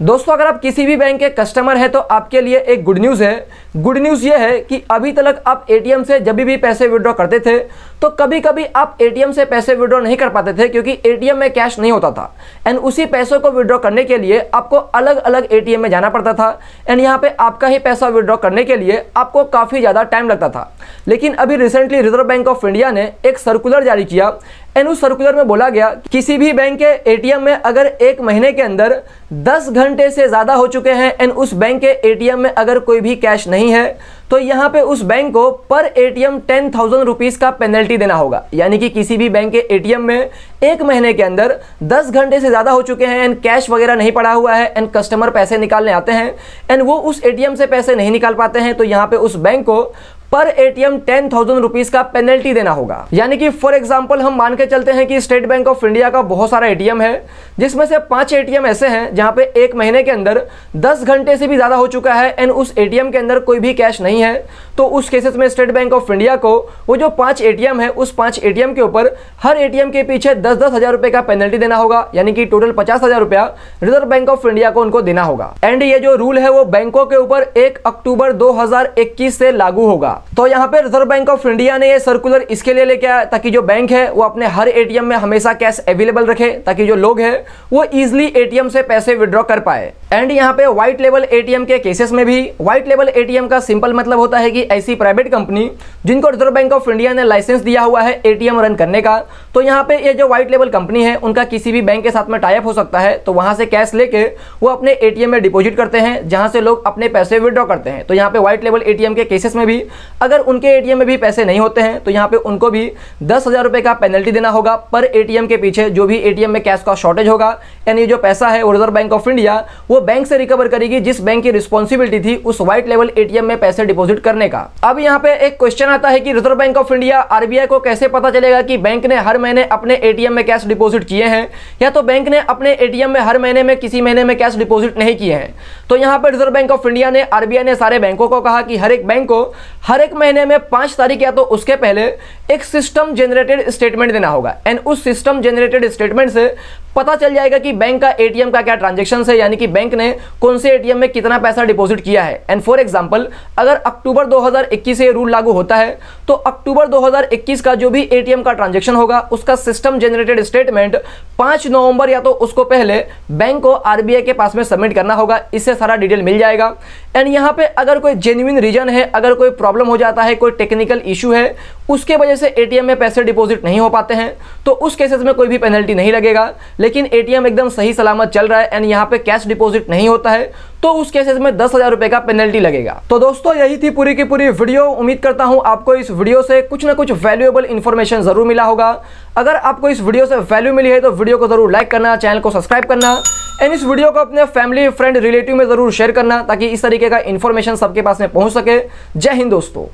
दोस्तों अगर आप किसी भी बैंक के कस्टमर हैं तो आपके लिए एक गुड न्यूज़ है। गुड न्यूज़ ये है कि अभी तक आप एटीएम से जब भी पैसे विड्रॉ करते थे तो कभी कभी आप एटीएम से पैसे विड्रॉ नहीं कर पाते थे क्योंकि एटीएम में कैश नहीं होता था एंड उसी पैसों को विड्रॉ करने के लिए आपको अलग अलग एटीएम में जाना पड़ता था एंड यहाँ पे आपका ही पैसा विड्रॉ करने के लिए आपको काफ़ी ज़्यादा टाइम लगता था। लेकिन अभी recently reserve bank of India ने एक सर्कुलर जारी किया एंड उस सर्कुलर में बोला गया किसी भी बैंक के एटीएम में अगर एक महीने के अंदर 10 घंटे से ज़्यादा हो चुके हैं एंड उस बैंक के एटीएम में अगर कोई भी कैश नहीं है तो यहाँ पे उस बैंक को पर एटीएम 10,000 रुपीज़ का पेनल्टी देना होगा। यानी कि किसी भी बैंक के एटीएम में एक महीने के अंदर 10 घंटे से ज़्यादा हो चुके हैं एंड कैश वगैरह नहीं पड़ा हुआ है एंड कस्टमर पैसे निकालने आते हैं एंड वो उस एटीएम से पैसे नहीं निकाल पाते हैं तो यहाँ पे उस बैंक को पर एटीएम 10,000 रुपीज़ का पेनल्टी देना होगा। यानी कि फॉर एग्जांपल हम मान के चलते हैं कि स्टेट बैंक ऑफ इंडिया का बहुत सारा एटीएम है जिसमें से 5 एटीएम ऐसे हैं जहां पे एक महीने के अंदर 10 घंटे से भी ज़्यादा हो चुका है एंड उस एटीएम के अंदर कोई भी कैश नहीं है। तो उस केसेस में स्टेट बैंक ऑफ इंडिया को वो जो 5 एटीएम है उस 5 एटीएम के ऊपर हर एटीएम के पीछे 10-10 हज़ार रुपये का पेनल्टी देना होगा। यानी कि टोटल 50,000 रुपया रिजर्व बैंक ऑफ इंडिया को उनको देना होगा एंड ये जो रूल है वो बैंकों के ऊपर 1 अक्टूबर 2021 से लागू होगा। तो यहाँ पे रिजर्व बैंक ऑफ इंडिया ने ये सर्कुलर इसके लिए लेके आया ताकि जो बैंक है वो अपने हर एटीएम में हमेशा कैश अवेलेबल रखे ताकि जो लोग हैं वो इजीली एटीएम से पैसे विड्रॉ कर पाए। एंड यहाँ पे व्हाइट लेवल एटीएम के केसेस में भी, व्हाइट लेवल एटीएम का सिंपल मतलब होता है कि ऐसी प्राइवेट कंपनी जिनको रिजर्व बैंक ऑफ इंडिया ने लाइसेंस दिया हुआ है एटीएम रन करने का, तो यहाँ पे ये जो व्हाइट लेवल कंपनी है उनका किसी भी बैंक के साथ में टाई अप हो सकता है तो वहां से कैश लेके वो अपने एटीएम में डिपॉजिट करते हैं जहां से लोग अपने पैसे विड्रॉ करते हैं। तो यहाँ पे व्हाइट लेवल एटीएम के केसेस में भी अगर उनके एटीएम में भी पैसे नहीं होते हैं तो यहाँ पे उनको भी 10,000 रुपये का पेनल्टी देना होगा पर एटीएम के पीछे जो भी एटीएम में कैश का शॉर्टेज होगा। यानी जो पैसा है वो रिजर्व बैंक ऑफ इंडिया वो बैंक से रिकवर करेगी जिस बैंक की रिस्पॉन्सिबिलिटी थी उस व्हाइट लेवल एटीएम में पैसे डिपॉजिट करने का। अब यहाँ पे एक क्वेश्चन आता है कि reserve bank of India RBI को कैसे पता चलेगा कि बैंक ने हर महीने अपने एटीएम में कैश डिपॉजिट किए हैं या तो बैंक ने अपने एटीएम में हर महीने में किसी महीने में कैश डिपॉजिट नहीं किए हैं। तो यहाँ पर रिजर्व बैंक ऑफ इंडिया ने, आरबीआई ने सारे बैंकों को कहा कि हर एक बैंक को हर एक महीने में 5 तारीख या तो उसके पहले एक सिस्टम जनरेटेड स्टेटमेंट देना होगा एंड उस सिस्टम जनरेटेड स्टेटमेंट से पता चल जाएगा कि बैंक का एटीएम का क्या ट्रांजैक्शन है, यानी कि बैंक ने कौन से एटीएम में कितना पैसा डिपॉजिट किया है। एंड फॉर एग्जांपल अगर अक्टूबर 2021 से ये रूल लागू होता है तो अक्टूबर 2021 का जो भी एटीएम का ट्रांजैक्शन होगा उसका सिस्टम जनरेटेड स्टेटमेंट 5 नवंबर या तो उसको पहले बैंक को आरबीआई के पास में सबमिट करना होगा। इससे सारा डिटेल मिल जाएगा। एंड यहाँ पे अगर कोई जेन्युइन रीजन है, अगर कोई प्रॉब्लम हो जाता है, कोई टेक्निकल इशू है, उसके वजह से एटीएम में पैसे डिपॉजिट नहीं हो पाते हैं तो उस केसेस में कोई भी पेनल्टी नहीं लगेगा। लेकिन एटीएम एकदम सही सलामत चल रहा है एंड यहाँ पे कैश डिपॉजिट नहीं होता है तो उस केसेस में 10,000 रुपये का पेनल्टी लगेगा। तो दोस्तों यही थी पूरी की पूरी वीडियो। उम्मीद करता हूँ आपको इस वीडियो से कुछ ना कुछ वैल्यूएबल इन्फॉर्मेशन जरूर मिला होगा। अगर आपको इस वीडियो से वैल्यू मिली है तो वीडियो को जरूर लाइक करना, चैनल को सब्सक्राइब करना एंड इस वीडियो को अपने फैमिली, फ्रेंड, रिलेटिव में जरूर शेयर करना ताकि इस तरीके का इन्फॉर्मेशन सबके पास में पहुंच सके। जय हिंद दोस्तों।